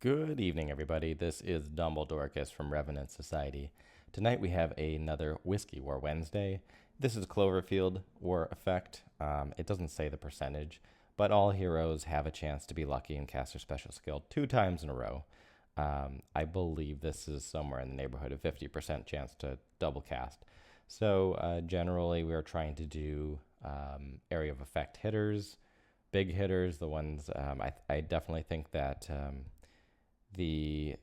Good evening, everybody. This is Dumbledorcus from Revenant Society. Tonight we have another Whiskey War Wednesday. This is Cloverfield War Effect. It doesn't say the percentage, but all heroes have a chance to be lucky and cast their special skill 2 times in a row. I believe this is somewhere in the neighborhood of 50% chance to double cast. So generally we are trying to do area of effect hitters, big hitters, the ones I definitely think that the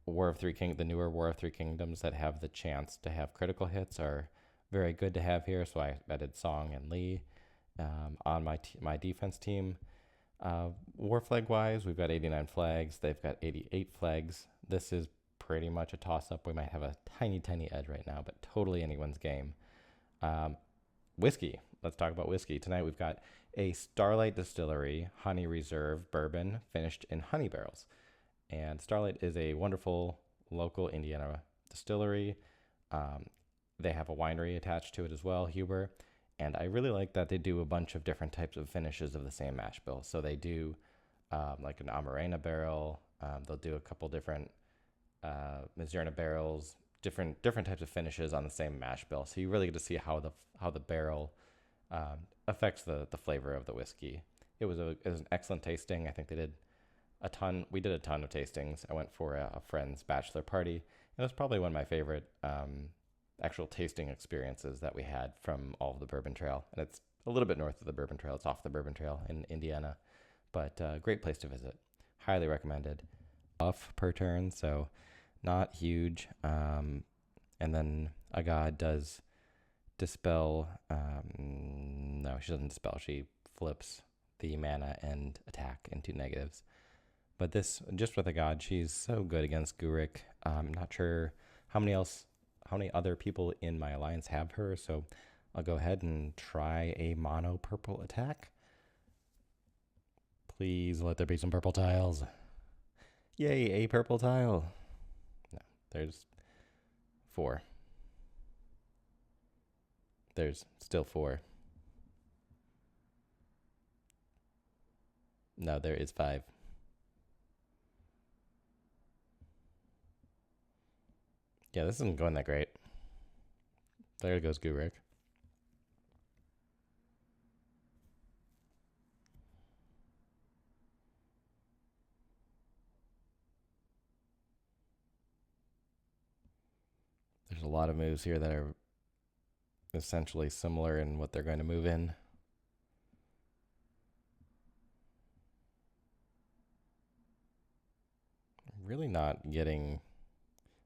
the newer War of Three Kingdoms that have the chance to have critical hits are very good to have here. So I added Song and Lee on my defense team. War flag wise, we've got 89 flags. They've got 88 flags. This is pretty much a toss up. We might have a tiny edge right now, but totally anyone's game. Whiskey. Let's talk about whiskey. Tonight we've got a Starlight Distillery Honey Reserve Bourbon finished in honey barrels. And Starlight is a wonderful local Indiana distillery. They have a winery attached to it as well, Huber. And I really like that they do a bunch of different types of finishes of the same mash bill. So they do like an Amarena barrel. They'll do a couple different Mazerna barrels, different types of finishes on the same mash bill. So you really get to see how the barrel affects the flavor of the whiskey. It was an excellent tasting. I think they did we did a ton of tastings. I went for a friend's bachelor party. It was probably one of my favorite actual tasting experiences that we had from all of the Bourbon Trail. And it's a little bit north of the Bourbon Trail. It's off the Bourbon Trail in Indiana, but great place to visit. Highly recommended. Buff per turn, so not huge. And then Agad does dispel. No, she doesn't dispel. She flips the mana and attack into negatives. But this, just with Agad, she's so good against Gurik. I'm not sure how many other people in my alliance have her, so I'll go ahead and try a mono purple attack. Please let there be some purple tiles. Yay, a purple tile. No, there's 4. There's still 4. No, there is 5. Yeah, this isn't going that great. There goes Gurik. There's a lot of moves here that are essentially similar in what they're going to move in. I'm really not getting...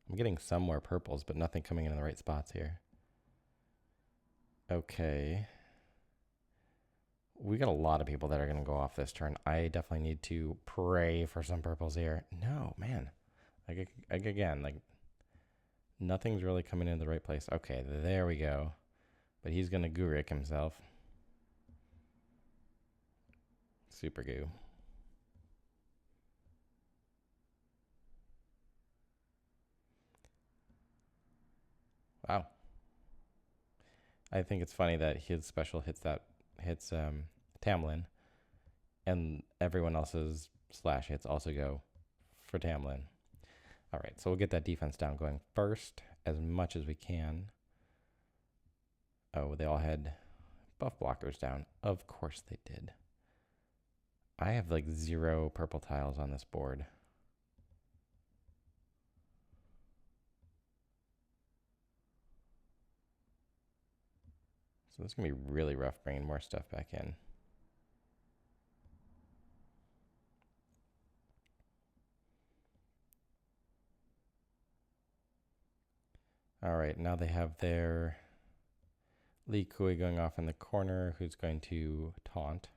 I'm getting some more purples, but nothing coming in the right spots here. Okay. We got a lot of people that are going to go off this turn. I definitely need to pray for some purples here. No, man. Again, nothing's really coming in the right place. Okay, there we go. But he's going to Gurik himself. Super goo. Wow. I think it's funny that his special hits Tamlin, and everyone else's slash hits also go for Tamlin. All right, so we'll get that defense down going first as much as we can. Oh, they all had buff blockers down. Of course they did. I have 0 purple tiles on this board. So this is going to be really rough bringing more stuff back in. All right, now they have their Li Kui going off in the corner, who's going to taunt,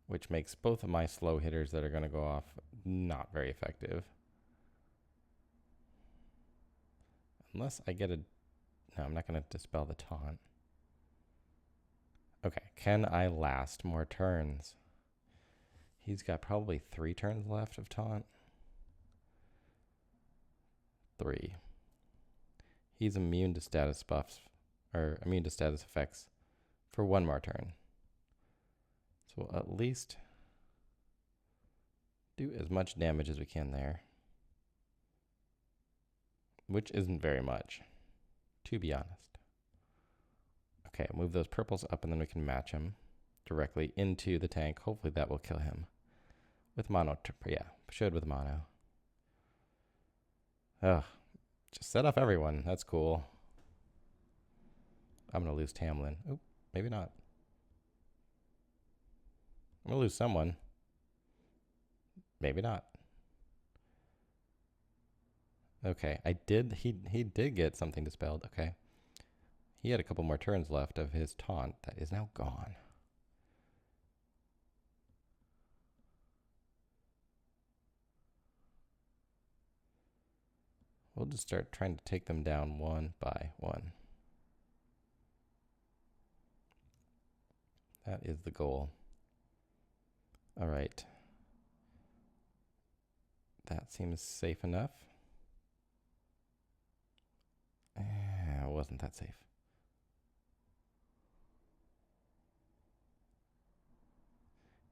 which makes both of my slow hitters that are going to go off not very effective. Unless I get a... No, I'm not going to dispel the taunt. Okay, can I last more turns? He's got probably 3 turns left of taunt. 3. He's immune to status buffs, or immune to status effects for 1 more turn. So at least Do as much damage as we can there. Which isn't very much, to be honest. Okay, move those purples up and then we can match him directly into the tank. Hopefully that will kill him. With mono, yeah, should with mono. Ugh, just set off everyone. That's cool. I'm going to lose Tamlin. Oop, maybe not. I'm going to lose someone. Maybe not. Okay, he did get something dispelled. Okay. He had a couple more turns left of his taunt that is now gone. We'll just start trying to take them down one by one. That is the goal. All right. That seems safe enough. It wasn't that safe.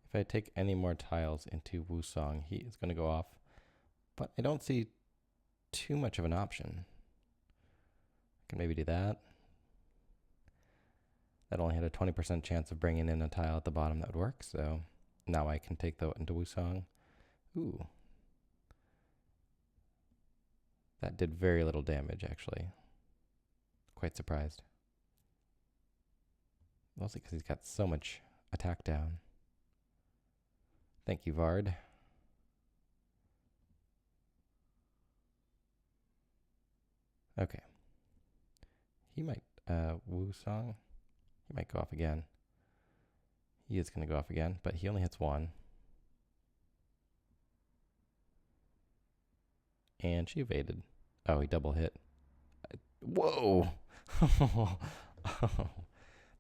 If I take any more tiles into Wusong, he is going to go off. But I don't see too much of an option. I can maybe do that. That only had a 20% chance of bringing in a tile at the bottom that would work, so now I can take that into Wusong. Ooh. That did very little damage, actually. Quite surprised. Mostly because he's got so much attack down. Thank you, Vard. Okay. He might, Wusong. He might go off again. He is going to go off again, but he only hits one. And she evaded. Oh, he double hit. Whoa!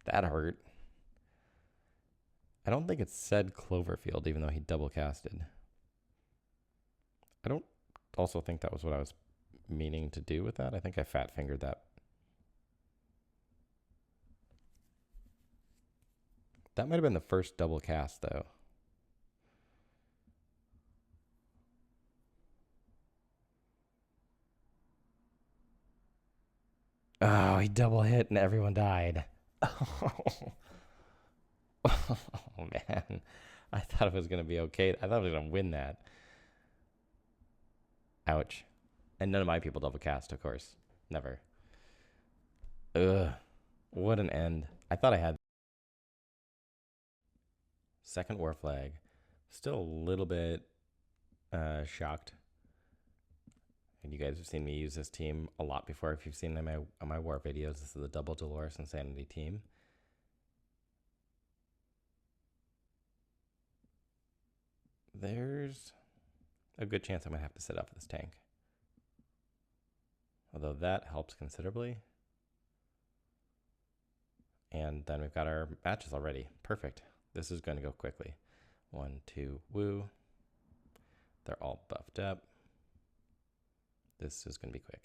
That hurt. I don't think it said Cloverfield, even though he double casted. I don't also think that was what I was meaning to do with that. I think I fat fingered that. That might have been the first double cast, though. Oh, he double hit and everyone died. Oh, man. I thought it was going to be okay. I thought I was going to win that. Ouch. And none of my people double cast, of course. Never. Ugh. What an end. I thought I had second war flag. Still a little bit shocked. And you guys have seen me use this team a lot before. If you've seen my war videos, this is the double Dolores Insanity team. There's a good chance I'm going to have to sit up this tank. Although that helps considerably. And then we've got our matches already. Perfect. This is going to go quickly. 1, 2, woo. They're all buffed up. This is going to be quick.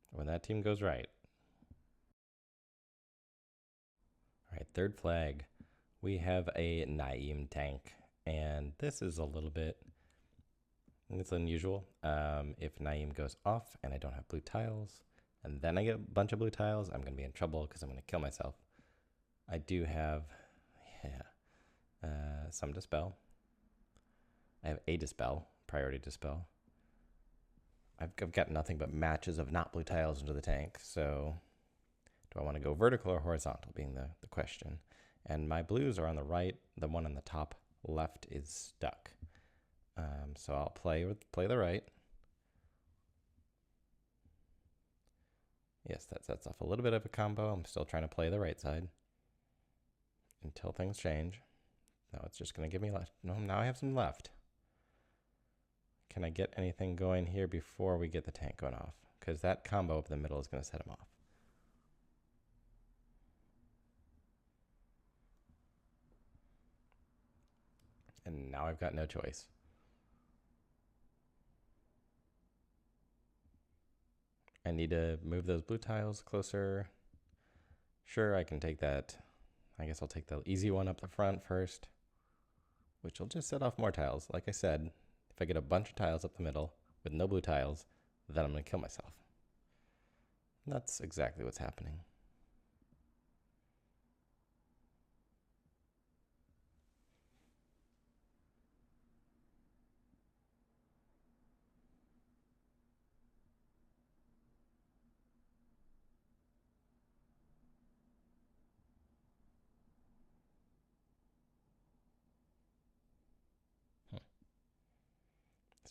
When that team goes right. All right, third flag. We have a Naeem tank. And this is a little bit, it's unusual. If Naeem goes off and I don't have blue tiles, and then I get a bunch of blue tiles, I'm going to be in trouble because I'm going to kill myself. I do have, some Dispel. I have a Dispel, priority Dispel. I've got nothing but matches of not blue tiles into the tank, so do I want to go vertical or horizontal being the question. And my blues are on the right, the one on the top left is stuck. So I'll play the right. Yes, that sets off a little bit of a combo. I'm still trying to play the right side until things change. Now it's just going to give me left. No, now I have some left. Can I get anything going here before we get the tank going off? Because that combo up the middle is going to set him off. And now I've got no choice. I need to move those blue tiles closer. Sure, I can take that. I guess I'll take the easy one up the front first, which will just set off more tiles. Like I said, if I get a bunch of tiles up the middle with no blue tiles, then I'm going to kill myself. That's exactly what's happening.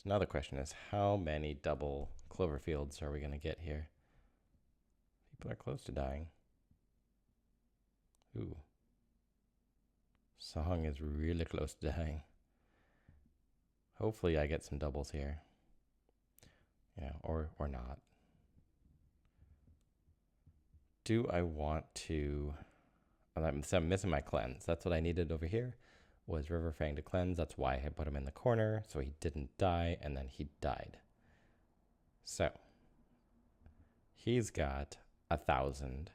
So now the question is, how many double clover fields are we going to get here? People are close to dying. Ooh. Song is really close to dying. Hopefully I get some doubles here. Yeah, or not. Do I want to... I'm missing my cleanse. That's what I needed over here, was River Fang to cleanse. That's why I put him in the corner, so he didn't die, and then he died. So, he's got 1,000.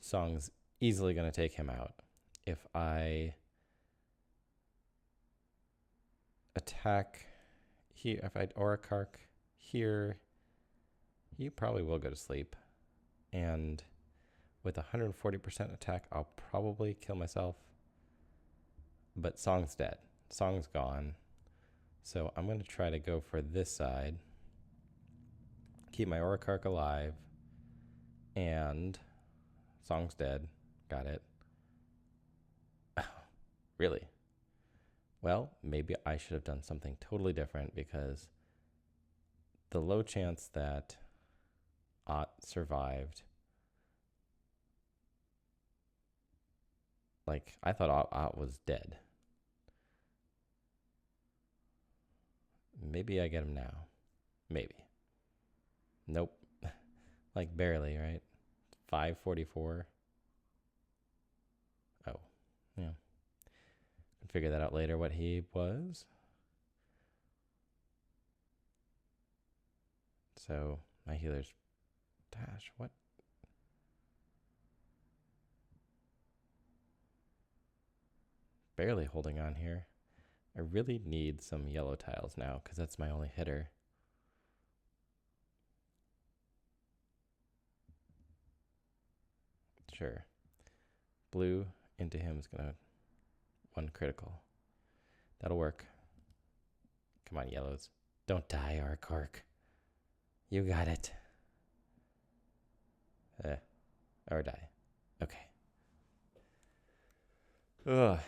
Song's easily going to take him out. If I attack here, if I Aurakark here, he probably will go to sleep. And with 140% attack, I'll probably kill myself. But Song's dead. Song's gone. So I'm going to try to go for this side. Keep my Aurakark alive. And Song's dead. Got it. Really? Well, maybe I should have done something totally different, because the low chance that Ott survived, like, I thought Ott was dead. Maybe I get him now. Maybe. Nope. Like, barely, right? 544. Oh, yeah. Can figure that out later, what he was. So, my healer's... Dash, what? Barely holding on here. I really need some yellow tiles now, because that's my only hitter. Sure. Blue into him is going to... one critical. That'll work. Come on, yellows. Don't die, Aurakark. You got it. Or die. Okay. Ugh.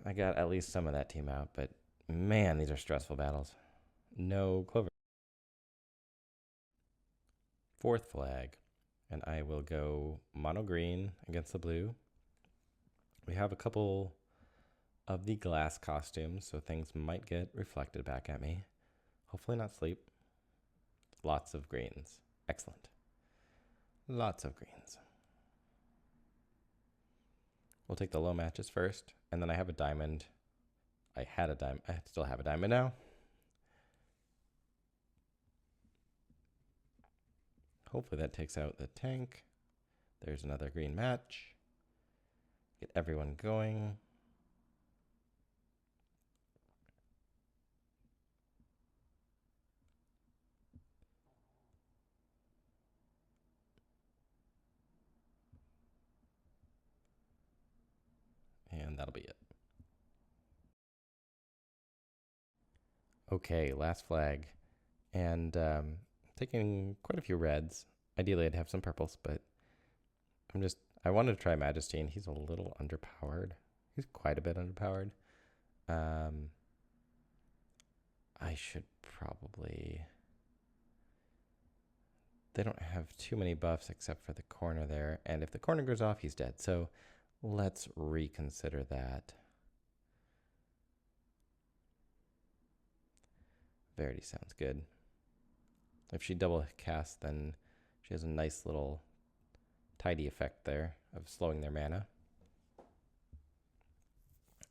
I got at least some of that team out, but man, these are stressful battles. No Clover. Fourth flag. And I will go mono green against the blue. We have a couple of the glass costumes, so things might get reflected back at me. Hopefully not sleep. Lots of greens. Excellent. Lots of greens. We'll take the low matches first, and then I have a diamond. I had a diamond. I still have a diamond now. Hopefully that takes out the tank. There's another green match. Get everyone going. And that'll be it. Okay, last flag. And taking quite a few reds. Ideally, I'd have some purples, but I wanted to try Majesty, and he's a little underpowered. He's quite a bit underpowered. I should probably... They don't have too many buffs except for the corner there. And if the corner goes off, he's dead. So let's reconsider that. Verity sounds good. If she double casts, then she has a nice little tidy effect there of slowing their mana.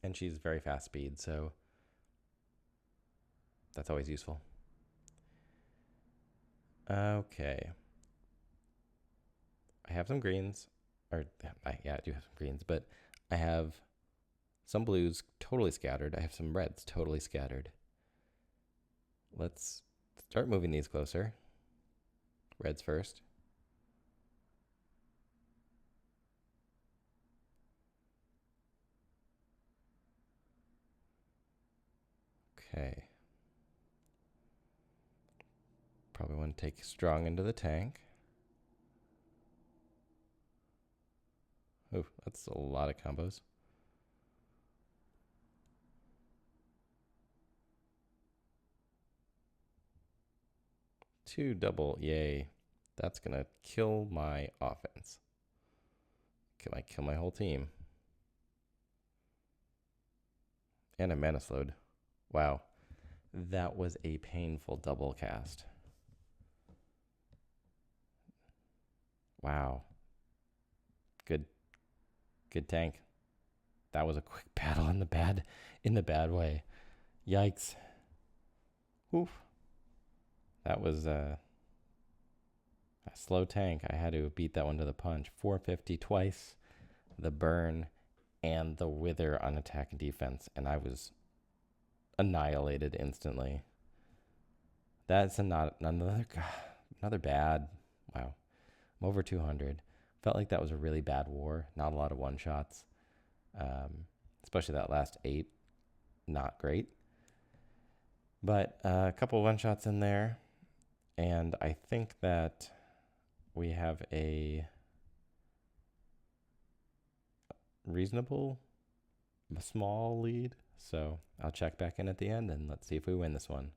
And she's very fast speed, so that's always useful. Okay. I have some greens. or yeah, I do have some greens, but I have some blues totally scattered. I have some reds totally scattered. Let's start moving these closer. Reds first. Okay. Probably want to take strong into the tank. Oh, that's a lot of combos. Two double, yay. That's gonna kill my offense. Might kill my whole team. And a mana slowed. Wow. That was a painful double cast. Wow. Good tank. That was a quick battle in the bad way. Yikes. Oof. That was a slow tank. I had to beat that one to the punch. 450 twice, the burn, and the wither on attack and defense, and I was annihilated instantly. That's another bad. Wow. I'm over 200. Felt like that was a really bad war. Not a lot of one-shots. Especially that last 8. Not great. But a couple one-shots in there. And I think that we have a reasonable, small lead. So I'll check back in at the end and let's see if we win this one.